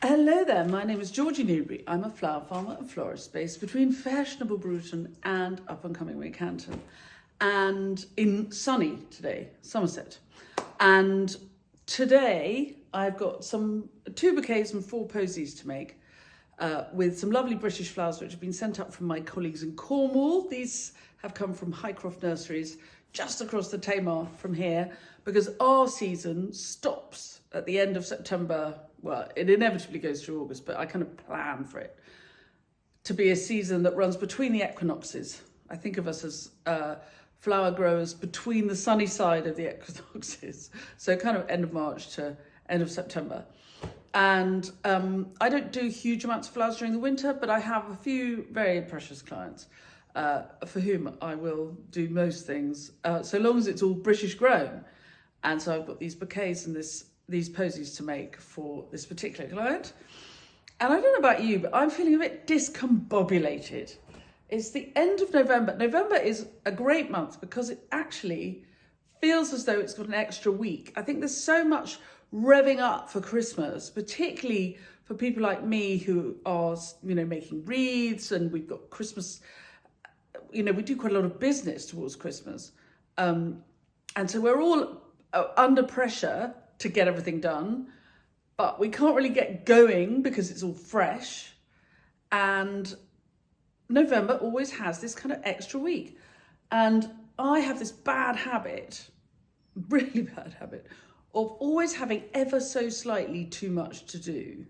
Hello there, my name is Georgie Newbery. I'm a flower farmer and florist based between fashionable Bruton and up and coming Wincanton, and in sunny today, Somerset. And today I've got two bouquets and 4 posies to make with some lovely British flowers which have been sent up from my colleagues in Cornwall. These have come from Highcroft Nurseries just across the Tamar from here, because our season stops at the end of September. Well, it inevitably goes through August, but I kind of plan for it to be a season that runs between the equinoxes. I think of us as flower growers between the sunny side of the equinoxes. So kind of end of March to end of September. And I don't do huge amounts of flowers during the winter, but I have a few very precious clients for whom I will do most things, so long as it's all British grown. And so I've got these bouquets and these posies to make for this particular client. And I don't know about you, but I'm feeling a bit discombobulated. It's the end of November. November is a great month because it actually feels as though it's got an extra week. I think there's so much revving up for Christmas, particularly for people like me who are, making wreaths, and we've got Christmas, we do quite a lot of business towards Christmas. And so we're all under pressure to get everything done, but we can't really get going because it's all fresh. And November always has this kind of extra week. And I have this bad habit, really bad habit, of always having ever so slightly too much to do.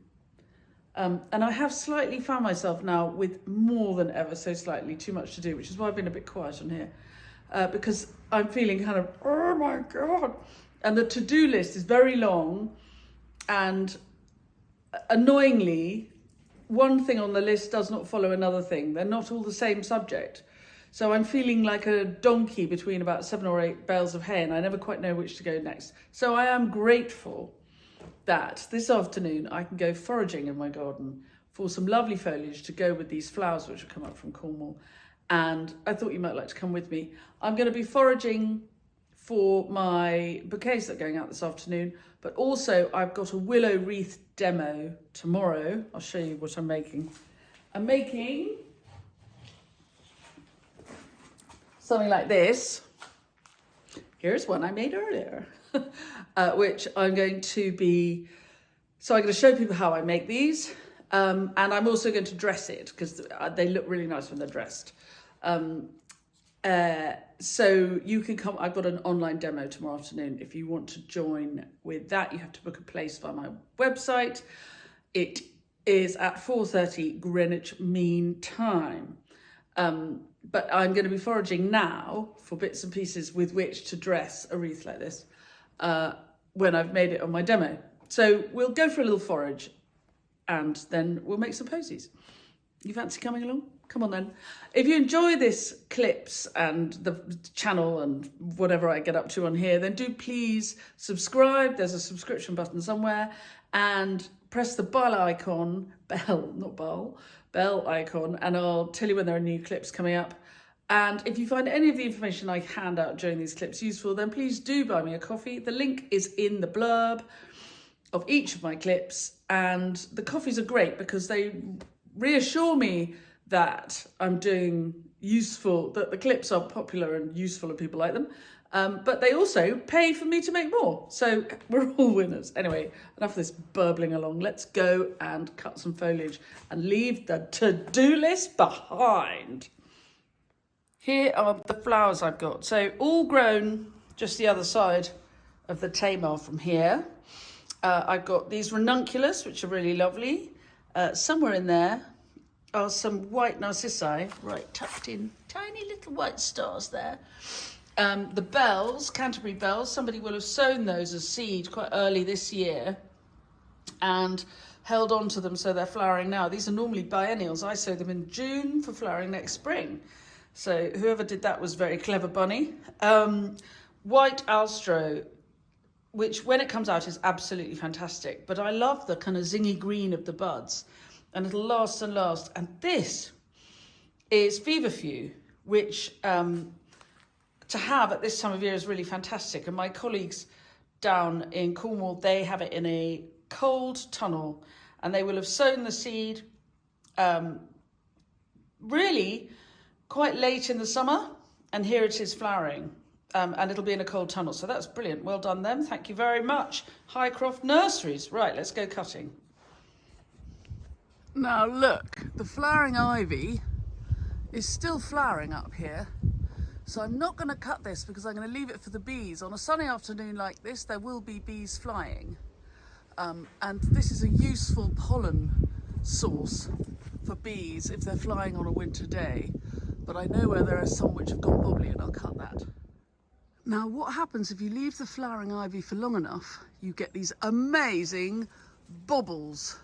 And I have slightly found myself now with more than ever so slightly too much to do, which is why I've been a bit quiet on here, because I'm feeling kind of, oh my God. And the to-do list is very long, and annoyingly, one thing on the list does not follow another thing. They're not all the same subject. So I'm feeling like a donkey between about 7 or 8 bales of hay, and I never quite know which to go next. So I am grateful that this afternoon I can go foraging in my garden for some lovely foliage to go with these flowers which have come up from Cornwall. And I thought you might like to come with me. I'm going to be foraging for my bouquets that are going out this afternoon, but also I've got a willow wreath demo tomorrow. I'll show you what I'm making. I'm making something like this. Here's one I made earlier, which I'm going to be, so I'm going to show people how I make these, and I'm also going to dress it because they look really nice when they're dressed. So you can come, I've got an online demo tomorrow afternoon. If you want to join with that, you have to book a place via my website. It is at 4:30 Greenwich Mean Time. But I'm going to be foraging now for bits and pieces with which to dress a wreath like this when I've made it on my demo. So we'll go for a little forage and then we'll make some posies. You fancy coming along? Come on then. If you enjoy this clips and the channel and whatever I get up to on here, then do please subscribe. There's a subscription button somewhere, and press the bell icon, bell icon, and I'll tell you when there are new clips coming up. And if you find any of the information I hand out during these clips useful, then please do buy me a coffee. The link is in the blurb of each of my clips, and the coffees are great because they reassure me that I'm doing useful, that the clips are popular and useful and people like them. But they also pay for me to make more. So we're all winners. Anyway, enough of this burbling along. Let's go and cut some foliage and leave the to-do list behind. Here are the flowers I've got. So all grown just the other side of the Tamar from here. I've got these Ranunculus, which are really lovely. Somewhere in there are some white narcissi, right tucked in, tiny little white stars there. The bells, Canterbury Bells, somebody will have sown those as seed quite early this year and held on to them so they're flowering now. These are normally biennials. I sow them in June for flowering next spring. So whoever did that was very clever bunny. White Alstro, which when it comes out is absolutely fantastic, but I love the kind of zingy green of the buds, and it'll last and last. And this is feverfew, which to have at this time of year is really fantastic. And my colleagues down in Cornwall, they have it in a cold tunnel and they will have sown the seed really quite late in the summer, and here it is flowering, and it'll be in a cold tunnel. So that's brilliant. Well done them. Thank you very much, Highcroft Nurseries. Right, let's go cutting. Now look, the flowering ivy is still flowering up here. So I'm not going to cut this because I'm going to leave it for the bees. On a sunny afternoon like this, there will be bees flying. And this is a useful pollen source for bees if they're flying on a winter day. But I know where there are some which have gone bobbly, and I'll cut that. Now what happens if you leave the flowering ivy for long enough, you get these amazing baubles,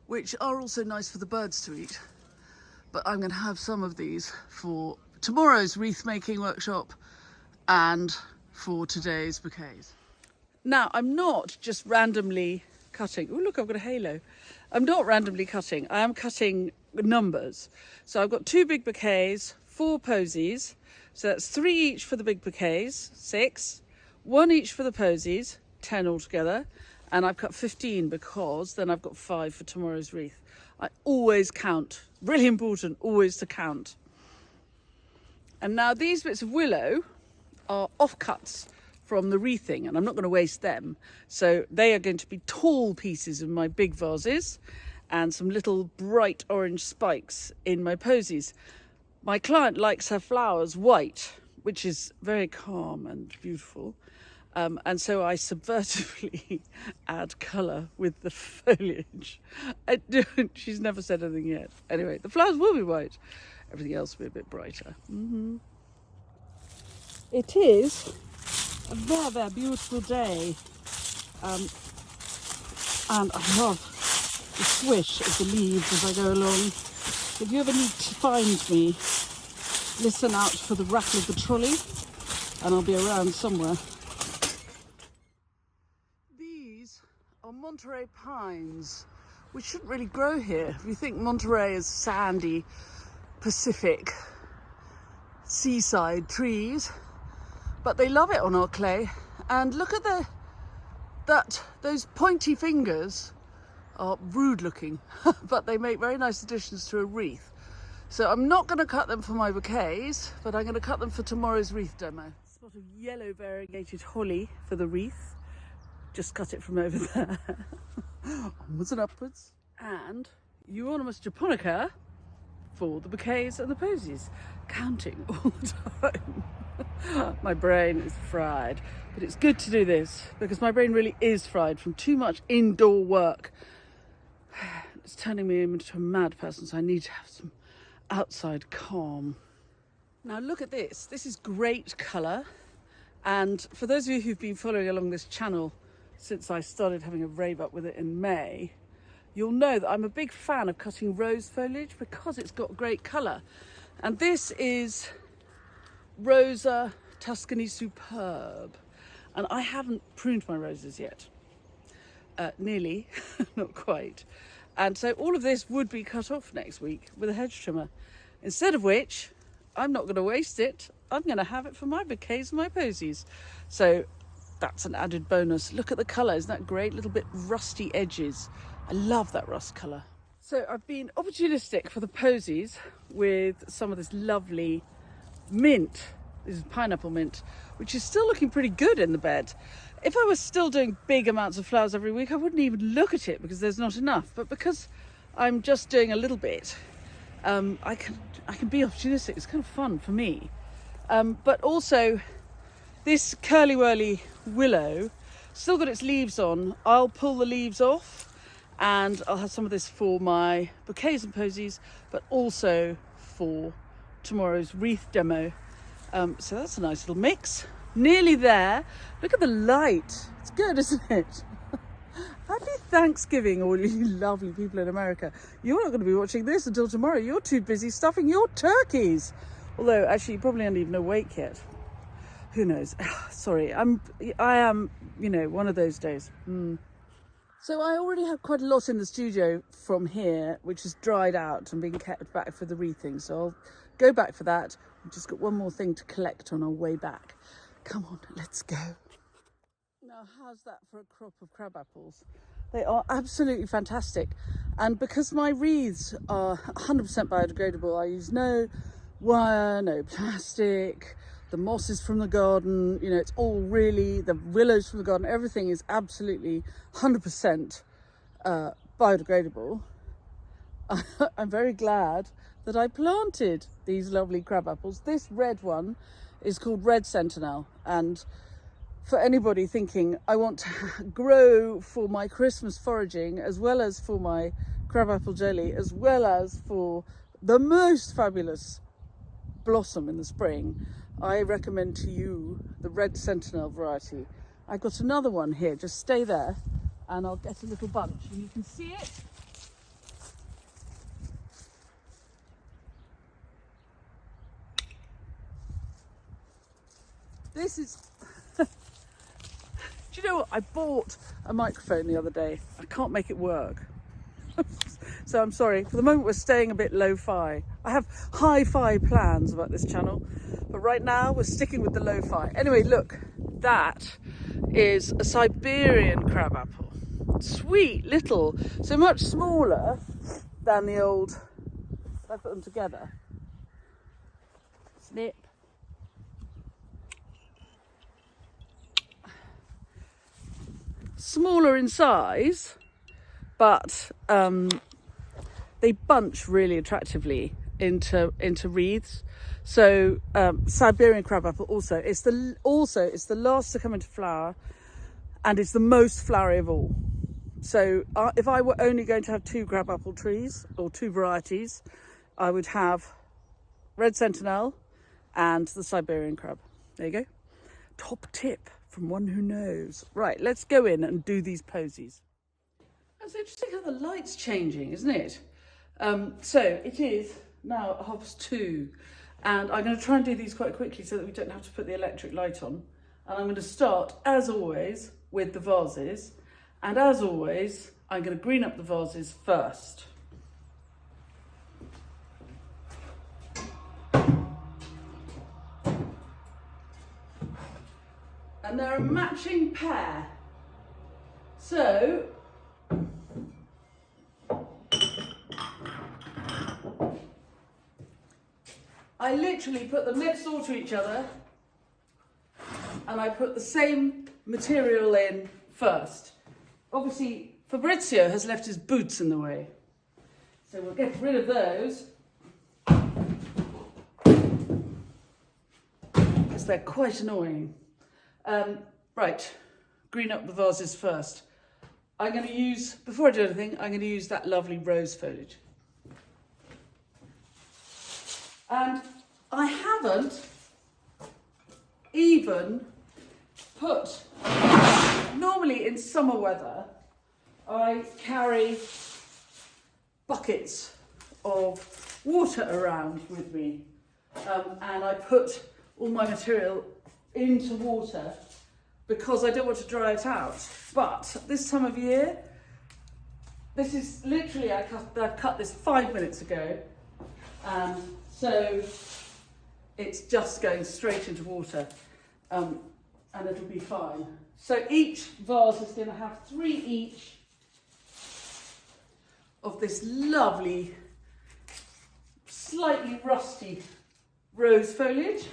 which are also nice for the birds to eat. But I'm going to have some of these for tomorrow's wreath making workshop and for today's bouquets. Now I'm not just randomly cutting. Oh look, I've got a halo. I'm not randomly cutting. I am cutting numbers. So I've got 2 big bouquets, 4 posies. So that's 3 each for the big bouquets, 6, 1 each for the posies, 10 altogether. And I've cut 15 because then I've got 5 for tomorrow's wreath. I always count. Really important, always to count. And now these bits of willow are offcuts from the wreathing, and I'm not going to waste them. So they are going to be tall pieces in my big vases and some little bright orange spikes in my posies. My client likes her flowers white, which is very calm and beautiful. And so I subversively add colour with the foliage. She's never said anything yet. Anyway, the flowers will be white. Everything else will be a bit brighter. It is a very, very beautiful day. And I love the swish of the leaves as I go along. If you ever need to find me, listen out for the rattle of the trolley, and I'll be around somewhere. These are Monterey Pines, which shouldn't really grow here. We think Monterey is sandy, Pacific, seaside trees, but they love it on our clay. And look at those pointy fingers are rude looking, but they make very nice additions to a wreath. So I'm not going to cut them for my bouquets, but I'm going to cut them for tomorrow's wreath demo. Spot of yellow variegated holly for the wreath. Just cut it from over there. Onwards and upwards. And Euonymus japonica for the bouquets and the posies. Counting all the time. My brain is fried, but it's good to do this because my brain really is fried from too much indoor work. It's turning me into a mad person, so I need to have some outside calm. Now look at this. This is great colour, and for those of you who've been following along this channel since I started having a rave up with it in May, you'll know that I'm a big fan of cutting rose foliage because it's got great colour. And this is Rosa Tuscany Superb, and I haven't pruned my roses yet. Nearly, not quite. And so all of this would be cut off next week with a hedge trimmer. Instead of which, I'm not going to waste it. I'm going to have it for my bouquets and my posies. So that's an added bonus. Look at the colour, isn't that great? Little bit rusty edges. I love that rust colour. So I've been opportunistic for the posies with some of this lovely mint. This is pineapple mint, which is still looking pretty good in the bed. If I was still doing big amounts of flowers every week, I wouldn't even look at it because there's not enough. But because I'm just doing a little bit, I can be opportunistic. It's kind of fun for me. But also, this curly whirly willow still got its leaves on. I'll pull the leaves off, and I'll have some of this for my bouquets and posies, but also for tomorrow's wreath demo. So that's a nice little mix. Nearly there. Look at the light. It's good, isn't it? Happy Thanksgiving, all you lovely people in America. You're not going to be watching this until tomorrow. You're too busy stuffing your turkeys. Although, actually, you probably aren't even awake yet. Who knows? Sorry, I am, one of those days. So I already have quite a lot in the studio from here, which is dried out and being kept back for the wreathing. So I'll go back for that. We've just got one more thing to collect on our way back. Come on, let's go. Now, how's that for a crop of crab apples? They are absolutely fantastic. And because my wreaths are 100% biodegradable, I use no wire, no plastic, the moss is from the garden, you know, it's all really, the willows from the garden, everything is absolutely 100% biodegradable. I'm very glad that I planted these lovely crab apples. This red one is called Red Sentinel, and for anybody thinking I want to grow for my Christmas foraging as well as for my crabapple jelly as well as for the most fabulous blossom in the spring, I recommend to you the Red Sentinel variety. I've got another one here, just stay there and I'll get a little bunch and you can see it. This is do you know what? I bought a microphone the other day. I can't make it work. So I'm sorry. For the moment, we're staying a bit lo-fi. I have hi-fi plans about this channel, but right now we're sticking with the lo-fi. Anyway, look, that is a Siberian crabapple. Sweet little, so much smaller than the old. I put them together. Snip. Smaller in size, but they bunch really attractively into wreaths. So Siberian crabapple also it's the last to come into flower, and it's the most flowery of all. So if I were only going to have 2 crabapple trees or 2 varieties, I would have Red Sentinel and the Siberian crab. There you go. Top tip from one who knows. Right, let's go in and do these posies. It's interesting how the light's changing, isn't it? So it is now 2:30, and I'm going to try and do these quite quickly so that we don't have to put the electric light on. And I'm going to start, as always, with the vases. And as always, I'm going to green up the vases first. And they're a matching pair. So I literally put them next door to each other, and I put the same material in first. Obviously, Fabrizio has left his boots in the way, so we'll get rid of those, because they're quite annoying. Right, green up the vases first. I'm going to use, before I do anything, I'm going to use that lovely rose foliage. And I haven't even put, normally in summer weather, I carry buckets of water around with me. And I put all my material into water because I don't want to dry it out. But this time of year, this is literally, I've cut this 5 minutes ago, and so it's just going straight into water, and it'll be fine. So each vase is going to have 3 each of this lovely, slightly rusty rose foliage.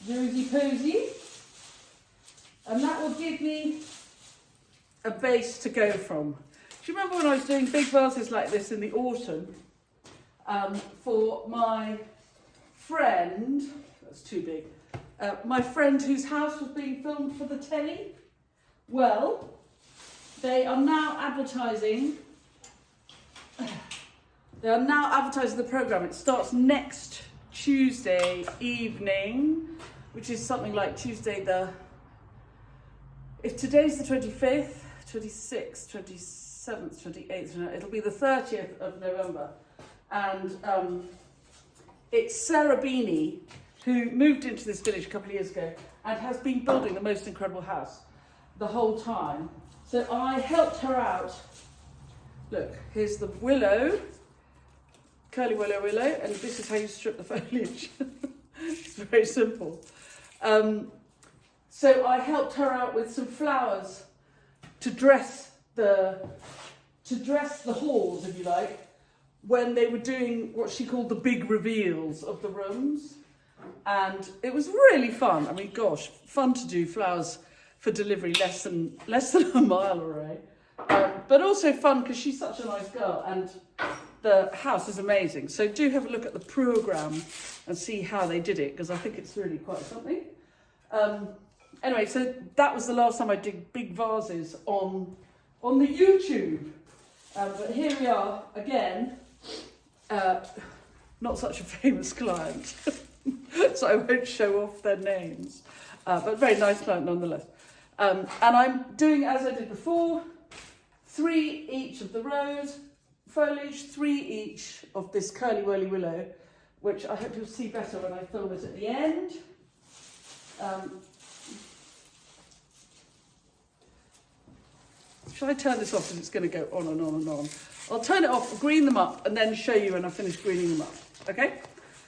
Rosy posy, and that will give me a base to go from. Do you remember when I was doing big vases like this in the autumn for my friend, that's too big, my friend whose house was being filmed for the telly? Well, they are now advertising the programme. It starts next Tuesday evening, which is something like Tuesday if today's the 25th, 26th, 27th, 28th, it'll be the 30th of November. And it's Sarah Beanie, who moved into this village a couple of years ago and has been building the most incredible house the whole time. So I helped her out. Look, here's the willow, curly willow, and this is how you strip the foliage. It's very simple. So I helped her out with some flowers to dress to dress the halls, if you like, when they were doing what she called the big reveals of the rooms. And it was really fun. I mean, gosh, fun to do flowers for delivery less than a mile away. But also fun because she's such a nice girl and the house is amazing. So do have a look at the programme and see how they did it, because I think it's really quite something. Anyway, so that was the last time I did big vases on the YouTube. But here we are again. Not such a famous client, so I won't show off their names. But very nice client nonetheless. And I'm doing as I did before, 3 each of the rose foliage, 3 each of this curly whirly willow, which I hope you'll see better when I film it at the end. Shall I turn this off because it's going to go on and on and on? I'll turn it off, green them up, and then show you when I finish greening them up. Okay?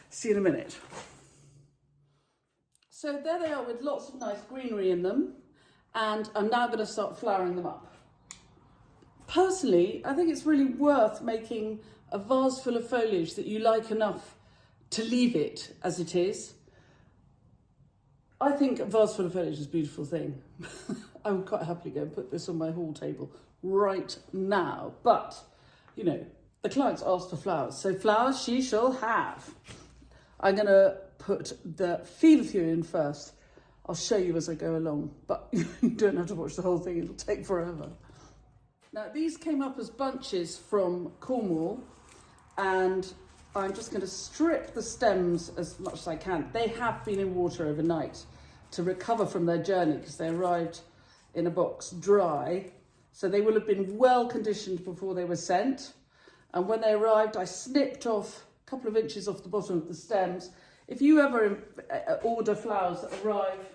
See you in a minute. So there they are with lots of nice greenery in them, and I'm now going to start flowering them up. Personally, I think it's really worth making a vase full of foliage that you like enough to leave it as it is. I think a vase full of foliage is a beautiful thing. I would quite happily go and put this on my hall table right now. But, you know, the clients asked for flowers, so flowers she shall have. I'm going to put the feverfew in first. I'll show you as I go along, but you don't have to watch the whole thing. It'll take forever. Now, these came up as bunches from Cornwall, and I'm just going to strip the stems as much as I can. They have been in water overnight to recover from their journey because they arrived in a box dry. So they will have been well conditioned before they were sent. And when they arrived, I snipped off a couple of inches off the bottom of the stems. If you ever order flowers that arrive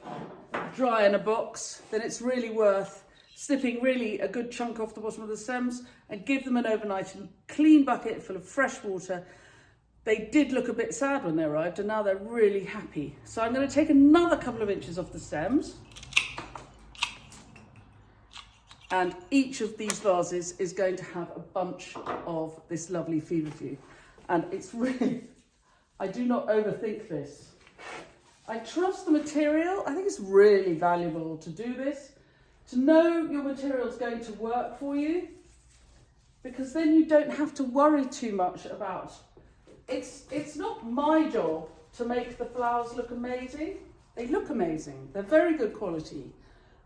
dry in a box, then it's really worth snipping really a good chunk off the bottom of the stems and give them an overnight in a clean bucket full of fresh water. They did look a bit sad when they arrived, and now they're really happy. So I'm going to take another couple of inches off the stems. And each of these vases is going to have a bunch of this lovely feverfew. And it's really, I do not overthink this. I trust the material. I think it's really valuable to do this, to know your material is going to work for you, because then you don't have to worry too much about it's not my job to make the flowers look amazing. They look amazing. They're very good quality.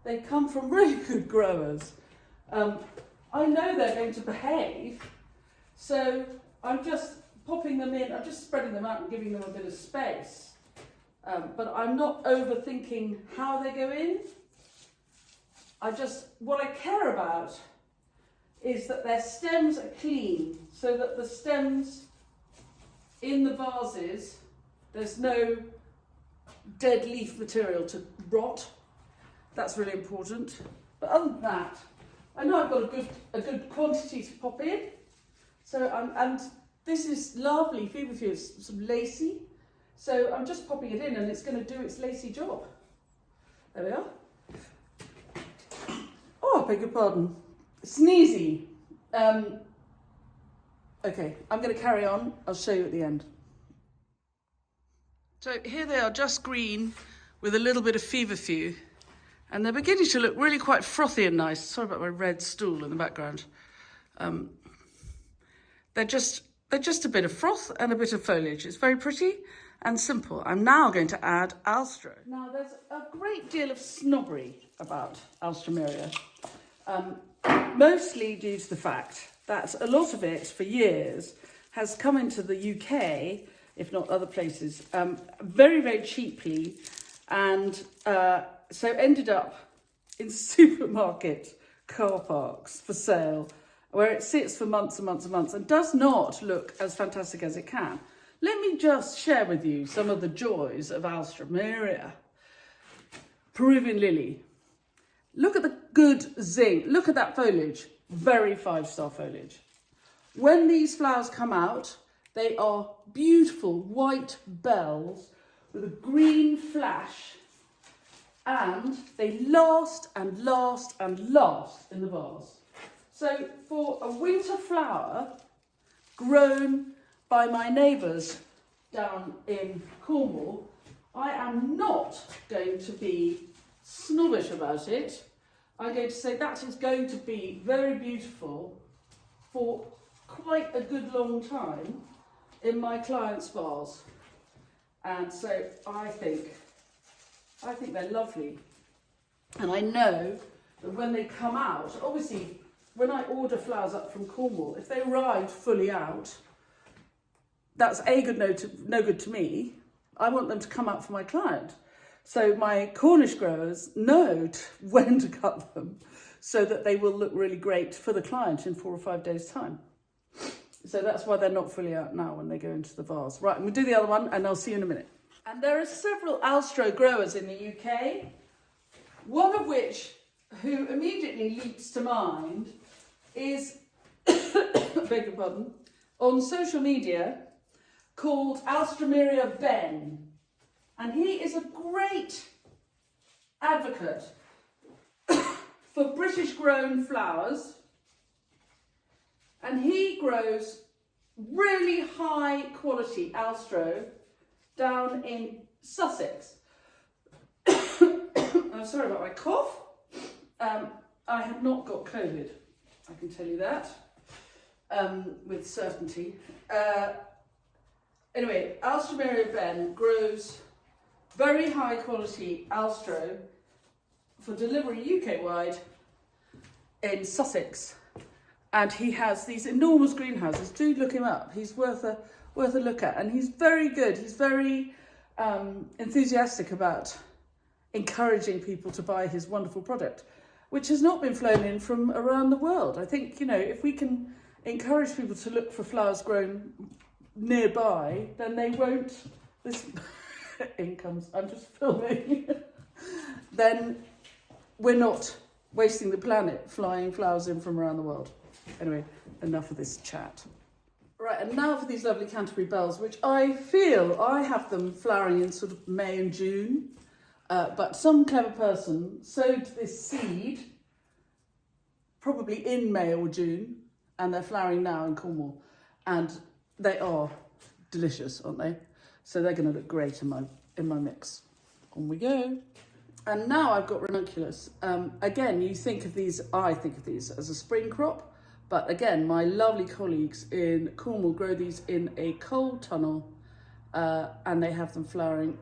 They come from really good growers. I know they're going to behave, so I'm just popping them in. I'm just spreading them out and giving them a bit of space. But I'm not overthinking how they go in. What I care about is that their stems are clean, so that the stems in the vases, there's no dead leaf material to rot. That's really important. But other than that, I know I've got a good quantity to pop in. So and this is lovely feverfew, it's some lacy. So I'm just popping it in and it's going to do its lacy job. There we are. Oh, I beg your pardon. Sneezy. Okay, I'm going to carry on. I'll show you at the end. So here they are, just green with a little bit of feverfew. And they're beginning to look really quite frothy and nice. Sorry about my red stool in the background. They're just a bit of froth and a bit of foliage. It's very pretty and simple. I'm now going to add Alstra. Now, there's a great deal of snobbery about Alstroemeria, mostly due to the fact that a lot of it, for years, has come into the UK, if not other places, very, very cheaply, and so ended up in supermarket car parks for sale, where it sits for months and months and months and does not look as fantastic as it can. Let me just share with you some of the joys of Alstroemeria. Peruvian Lily. Look at the good zinc. Look at that foliage. Very 5-star foliage. When these flowers come out, they are beautiful white bells with a green flash, and they last and last and last in the vase. So for a winter flower grown by my neighbours down in Cornwall, I am not going to be snobbish about it. I'm going to say that is going to be very beautiful for quite a good long time in my client's vase. And so I think they're lovely. And I know that when they come out, obviously when I order flowers up from Cornwall, if they arrive fully out, that's no good to me. I want them to come out for my client. So my Cornish growers know when to cut them so that they will look really great for the client in 4 or 5 days' time. So that's why they're not fully out now when they go into the vase. Right, we'll do the other one and I'll see you in a minute. And there are several Alstro growers in the UK, one of which, who immediately leaps to mind, is, beg your pardon, on social media, called Alstroemeria Ben. And he is a great advocate for British grown flowers. And he grows really high quality Alstro down in Sussex. I'm sorry about my cough. I have not got COVID, I can tell you that, with certainty. Anyway, Alstroemeria Ben grows very high quality Alstro for delivery UK-wide in Sussex. And he has these enormous greenhouses. Do look him up. He's worth a look at. And he's very good. He's very enthusiastic about encouraging people to buy his wonderful product, which has not been flown in from around the world. I think, you know, if we can encourage people to look for flowers grown nearby, then they won't, this incomes, I'm just filming, then we're not wasting the planet flying flowers in from around the world. Anyway, enough of this chat. Right, and now for these lovely Canterbury Bells, which I feel I have them flowering in sort of May and June, but some clever person sowed this seed probably in May or June, and they're flowering now in Cornwall, and they are delicious, aren't they? So they're going to look great in my mix. On we go. And now I've got Ranunculus. Again, I think of these as a spring crop, but again, my lovely colleagues in Cornwall grow these in a coal tunnel, and they have them flowering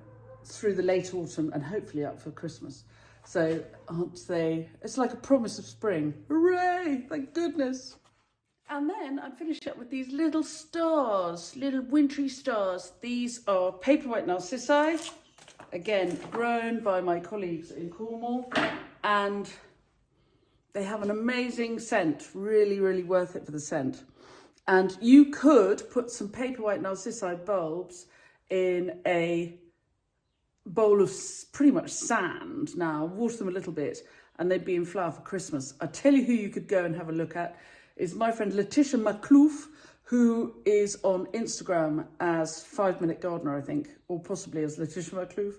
through the late autumn and hopefully up for Christmas. So aren't they? It's like a promise of spring. Hooray! Thank goodness. And then I finished up with these little stars, little wintry stars. These are paper white narcissi, again, grown by my colleagues in Cornwall, and they have an amazing scent, really, really worth it for the scent. And you could put some paper white narcissi bulbs in a bowl of pretty much sand now, water them a little bit, and they'd be in flower for Christmas. I tell you who you could go and have a look at is my friend Letitia McClough, who is on Instagram as 5 Minute Gardener, I think, or possibly as Letitia McClough.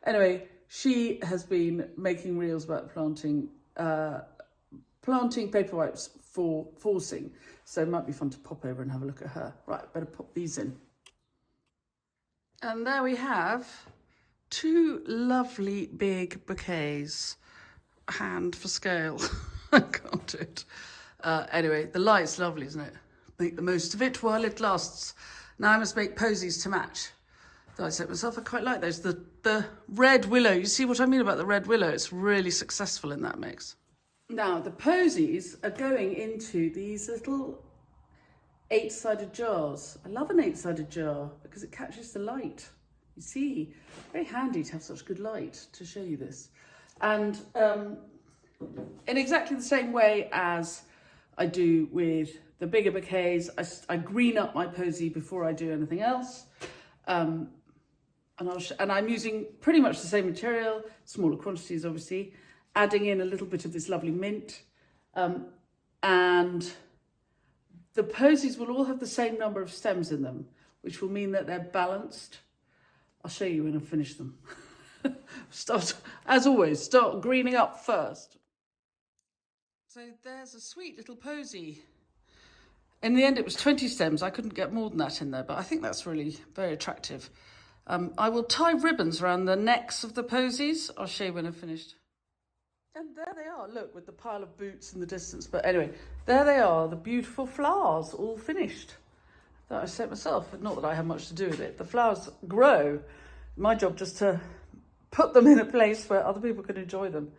Anyway, she has been making reels about planting paper whites for forcing, so it might be fun to pop over and have a look at her. Right, better pop these in. And there we have 2 lovely big bouquets, hand for scale. I can't do it. Anyway, the light's lovely, isn't it? Make the most of it while it lasts. Now I must make posies to match. Though I said myself, I quite like those. The red willow, you see what I mean about the red willow? It's really successful in that mix. Now, the posies are going into these little 8-sided jars. I love an 8-sided jar because it catches the light. You see, very handy to have such good light to show you this. And in exactly the same way as I do with the bigger bouquets, I green up my posy before I do anything else. And I'm using pretty much the same material, smaller quantities obviously, adding in a little bit of this lovely mint. And the posies will all have the same number of stems in them, which will mean that they're balanced. I'll show you when I finish them. As always, start greening up first. So there's a sweet little posy. In the end, it was 20 stems. I couldn't get more than that in there, but I think that's really very attractive. I will tie ribbons around the necks of the posies. I'll show you when I've finished. And there they are, look, with the pile of boots in the distance. But anyway, there they are, the beautiful flowers, all finished. That I set myself, not that I have much to do with it. The flowers grow. My job just to put them in a place where other people can enjoy them.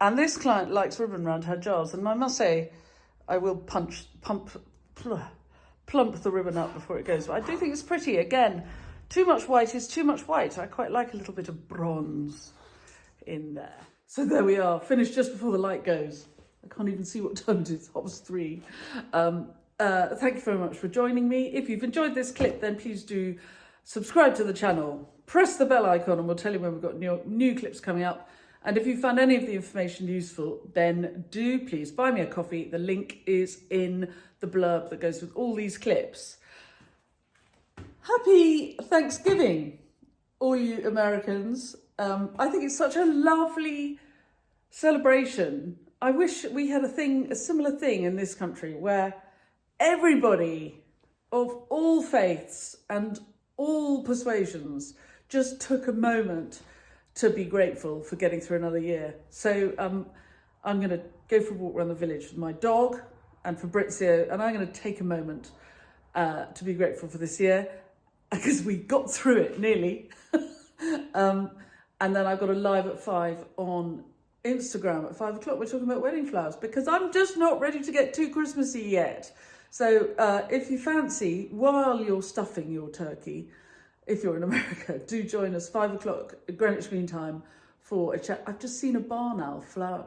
And this client likes ribbon around her jars, and I must say, I will plump the ribbon up before it goes. But I do think it's pretty. Again, too much white is too much white. I quite like a little bit of bronze in there. So there we are, finished just before the light goes. I can't even see what time it is, 3:30. Thank you very much for joining me. If you've enjoyed this clip, then please do subscribe to the channel. Press the bell icon and we'll tell you when we've got new clips coming up. And if you found any of the information useful, then do please buy me a coffee. The link is in the blurb that goes with all these clips. Happy Thanksgiving, all you Americans. I think it's such a lovely celebration. I wish we had a similar thing in this country where everybody of all faiths and all persuasions just took a moment to be grateful for getting through another year. So I'm going to go for a walk around the village with my dog and Fabrizio, and I'm going to take a moment to be grateful for this year because we got through it nearly. And then I've got a live at 5 on Instagram at 5 o'clock. We're talking about wedding flowers because I'm just not ready to get too Christmassy yet. So if you fancy, while you're stuffing your turkey, if you're in America, do join us 5 o'clock at Greenwich Mean Time for a chat. I've just seen a barn owl fly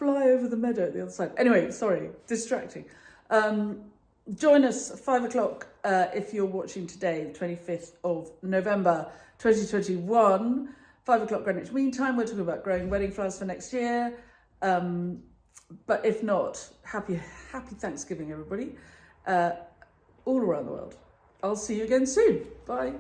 over the meadow at the other side. Anyway, sorry, distracting. Join us at 5 o'clock if you're watching today, the 25th of November 2021, 5 o'clock Greenwich Mean Time. We're talking about growing wedding flowers for next year. But if not, happy Thanksgiving, everybody, all around the world. I'll see you again soon. Bye.